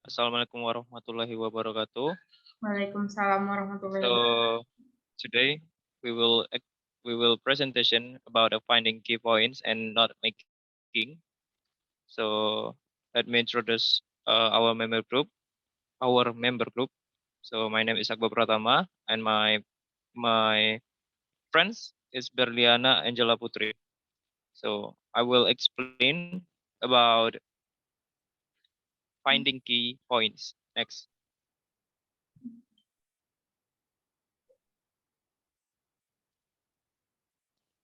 Assalamualaikum warahmatullahi wabarakatuh. Waalaikumsalam warahmatullahi So wabarakatuh. today we will presentation about finding key points and not making. So let me introduce our member group. So my name is Akbar Pratama, and my friends is Berliana, Anjela, Putri. So I will explain about finding key points. Next.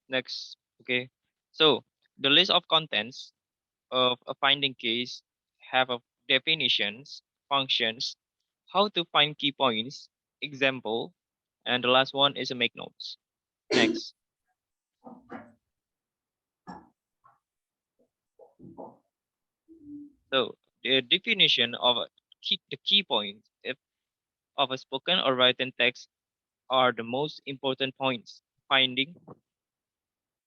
Next. Okay. So the list of contents of a finding keys have a definitions, functions, how to find key points, example, and the last one is a make notes. Next. So the definition of the key points of a spoken or written text are the most important points.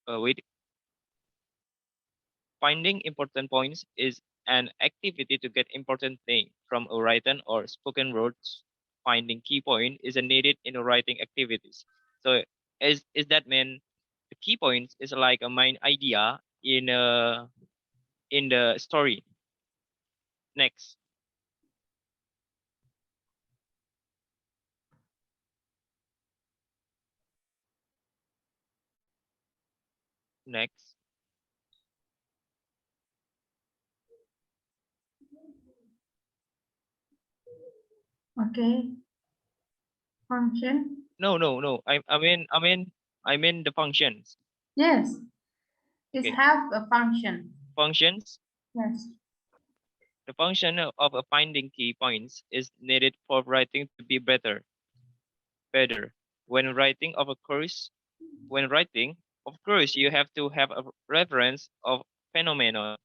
Wait, finding important points is an activity to get important thing from a written or spoken words. Finding key point is a needed in a writing activities. So is that mean the key points is like a main idea in the story. Next. Next. Okay. Function. No. I mean the functions. Yes. It Okay. have a function. Functions. Yes. The function of a finding key points is needed for writing to be better. When writing of a course, when writing, of course, you have to have a reference of phenomenon.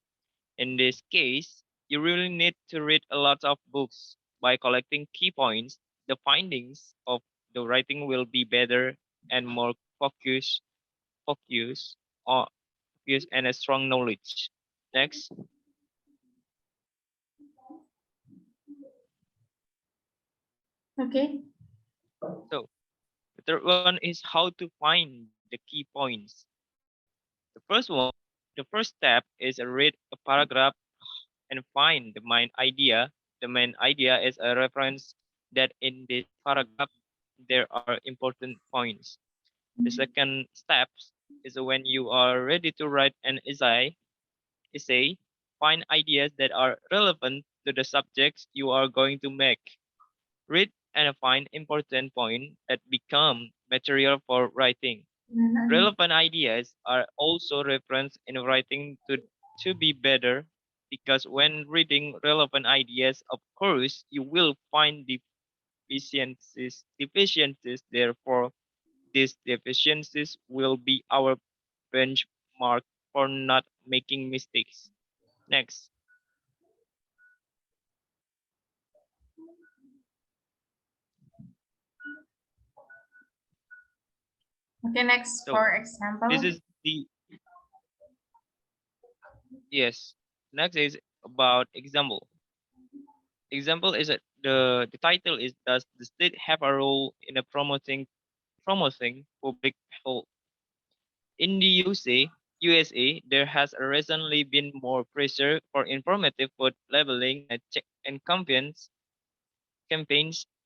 In this case, you really need to read a lot of books. By collecting key points, the findings of the writing will be better and more focus, or focus and a strong knowledge. Next. Okay. So the third one is how to find the key points. The first step is a read a paragraph and find the main idea. The main idea is a reference that in this paragraph there are important points. The second step is when you are ready to write an essay, find ideas that are relevant to the subjects you are going to make. Read and find important points that become material for writing. Relevant ideas are also referenced in writing to be better because when reading relevant ideas, of course, you will find deficiencies. Therefore, these deficiencies will be our benchmark for not making mistakes. Next. Okay. Next, So for example. this is the yes. Next is about example. Example is that the title is does the state have a role in a promoting public health? In the USA, there has recently been more pressure for informative food labeling and check and campaigns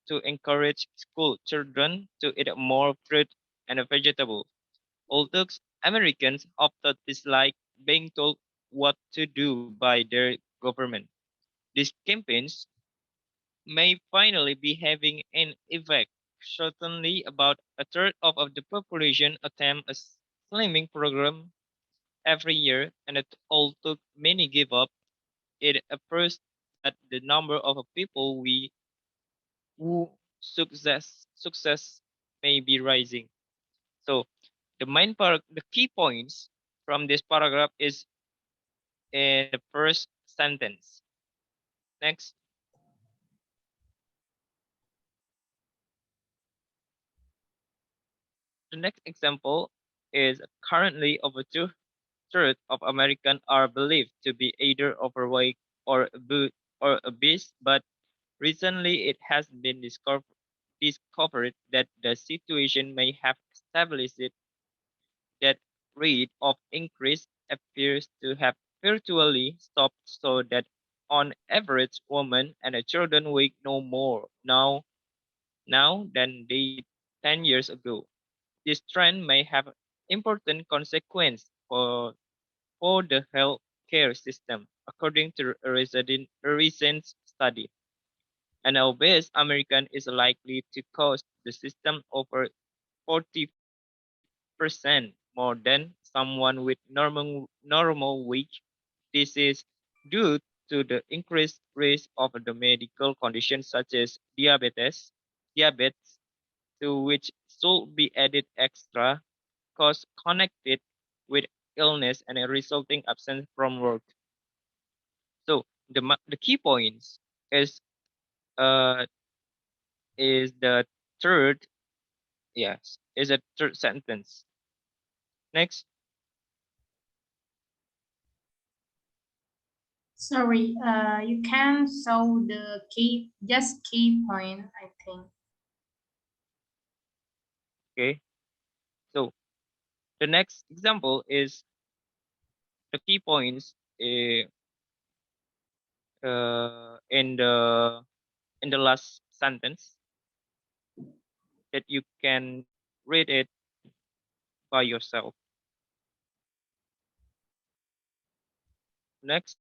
to encourage school children to eat more fruit and vegetables. Although Americans often dislike being told what to do by their government, these campaigns may finally be having an effect. Certainly, about a third of the population attempt a slimming program every year, and although many give up, it appears that the number of people who success may be rising. So the key points from this paragraph is in the first sentence. Next. The next example is currently over two-thirds of Americans are believed to be either overweight or obese, but Recently, it has been discovered that the situation may have stabilized that rate of increase appears to have virtually stopped so that on average women and children wake no more now than they did 10 years ago. This trend may have important consequence for the healthcare system, according to a recent study. An obese American is likely to cost the system over 40% more than someone with normal weight. This is due to the increased risk of the medical conditions such as diabetes, to which should be added extra costs connected with illness and a resulting absence from work. So the key points is uh is the third yes is a third sentence. Next, Sorry, you can show the key point, I think. okay. So the next example is the key points in the last sentence that you can read it by yourself. Next,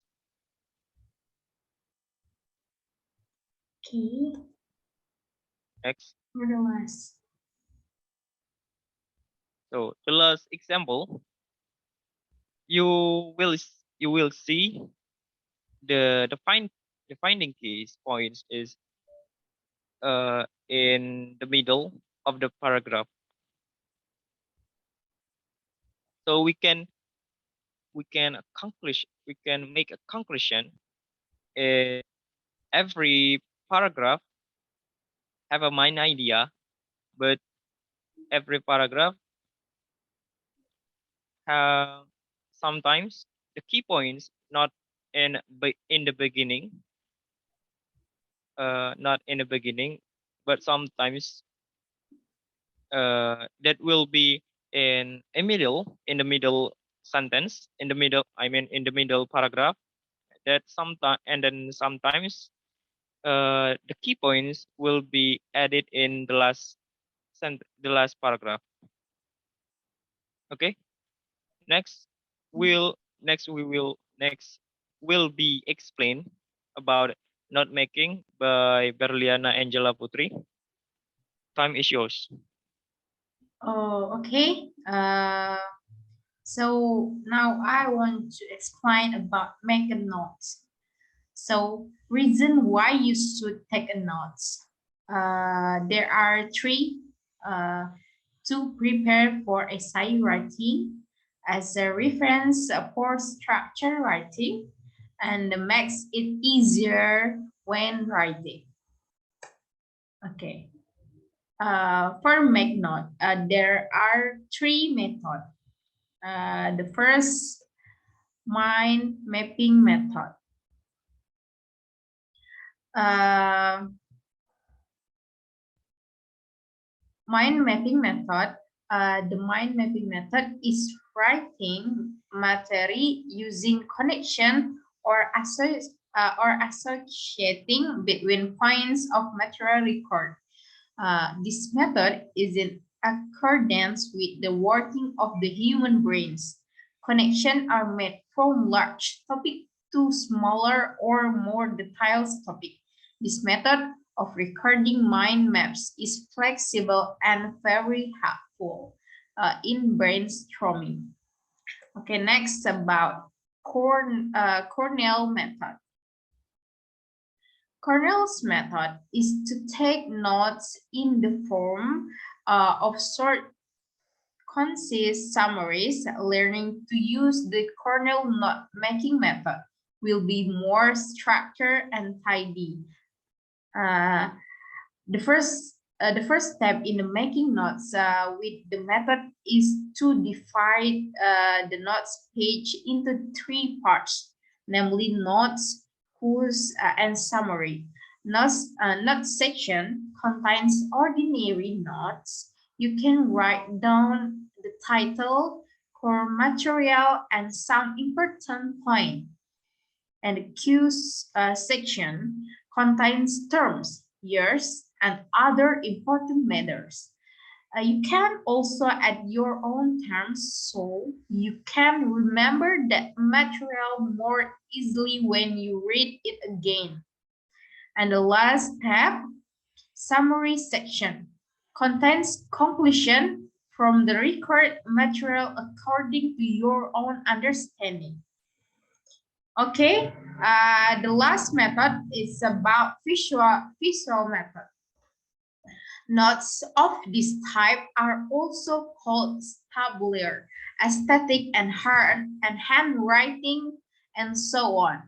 Okay, next. for the last. So the last example, you will see the finding keys points is in the middle of the paragraph. So we can make a conclusion. Uh, every paragraph have a main idea, but every paragraph have sometimes the key points not in the beginning, not in the beginning, but sometimes that will be in the middle sentence, in the middle, I mean in the middle paragraph. That sometimes and then sometimes the key points will be added in the the last paragraph. Okay. Next, next will be explained about note making by Berliana Angela Putri. Time is yours. Oh, okay. So now I want to explain about make a note. So reason why you should take a notes. There are three. To prepare for essay writing, as a reference for structure writing, and makes it easier when writing. Okay. For make note, there are three methods. The first, mind mapping method. Uh, Mind mapping method. The mind mapping method is writing material using connection or associating between points of material record. This method is in accordance with the working of the human brains. Connections are made from large topic to smaller or more detailed topic. This method of recording mind maps is flexible and very helpful in brainstorming. Okay, next about Cornell method. Cornell's method is to take notes in the form of short, concise summaries. Learning to use the Cornell note-making method will be more structured and tidy. Uh, the first step in the making notes with the method is to divide the notes page into three parts, namely notes, quiz, and summary. Notes section contains ordinary notes. You can write down the title, core material, and some important point. And the cues section contains terms, years, and other important matters. You can also add your own terms so you can remember that material more easily when you read it again. And the last tab, summary section, contains conclusion from the record material according to your own understanding. Okay, the last method is about visual method. Notes of this type are also called tabular, aesthetic and hard, and handwriting, and so on.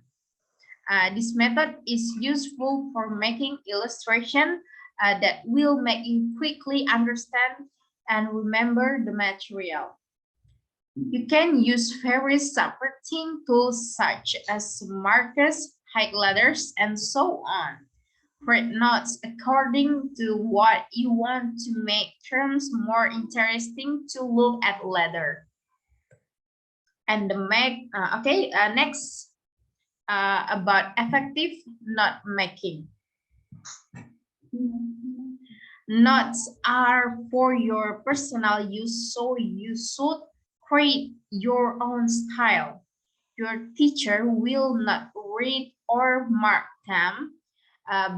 This method is useful for making illustration that will make you quickly understand and remember the material. You can use various subtracting tools such as markers, highlighters, and so on. Create notes according to what you want to make terms more interesting to look at later. And next about effective note making. Notes are for your personal use, so you should create your own style. Your teacher will not read or mark them,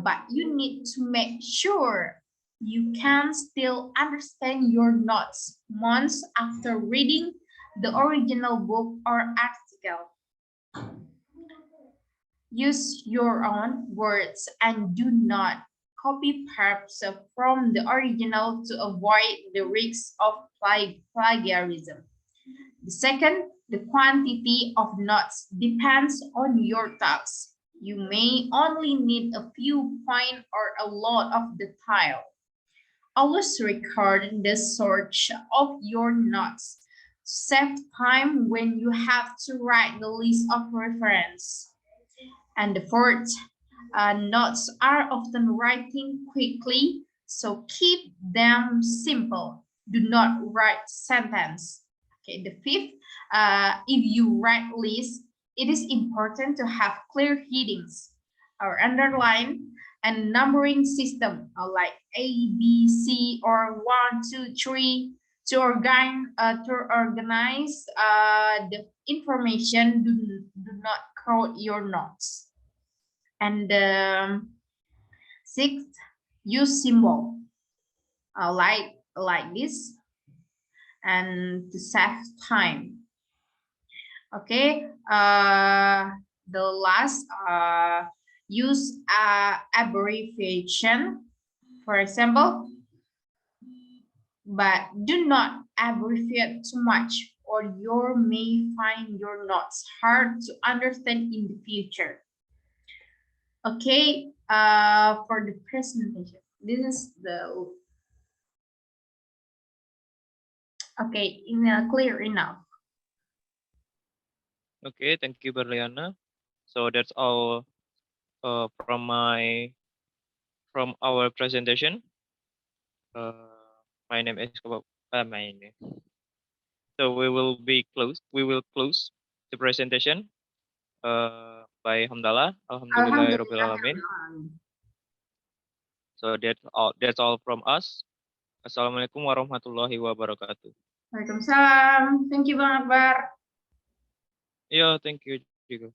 but you need to make sure you can still understand your notes months after reading the original book or article. Use your own words and do not copy parts from the original to avoid the risk of plagiarism. The second, the quantity of notes depends on your task. You may only need a few points or a lot of detail. Always record the source of your notes. Save time when you have to write the list of reference. And the fourth, notes are often writing quickly, so keep them simple. Do not write sentence. Okay, the fifth, if you write list, it is important to have clear headings or underline and numbering system like A, B, C, or 1, 2, 3 to organize the information. Do not crowd your notes. And sixth, use symbol like this and to save time. Okay, the last, use abbreviation, for example, but do not abbreviate too much or you may find your notes hard to understand in the future. Okay, for the presentation, this is the, okay, clear enough. Okay, thank you, Berliana. So that's all from our presentation. My name is my name. So we will close the presentation by hamdalah. Alhamdulillahirabbil alamin. So that's all from us. Assalamualaikum warahmatullahi wabarakatuh. Waalaikumsalam. Thank you, Bang Akbar. Yeah, thank you juga.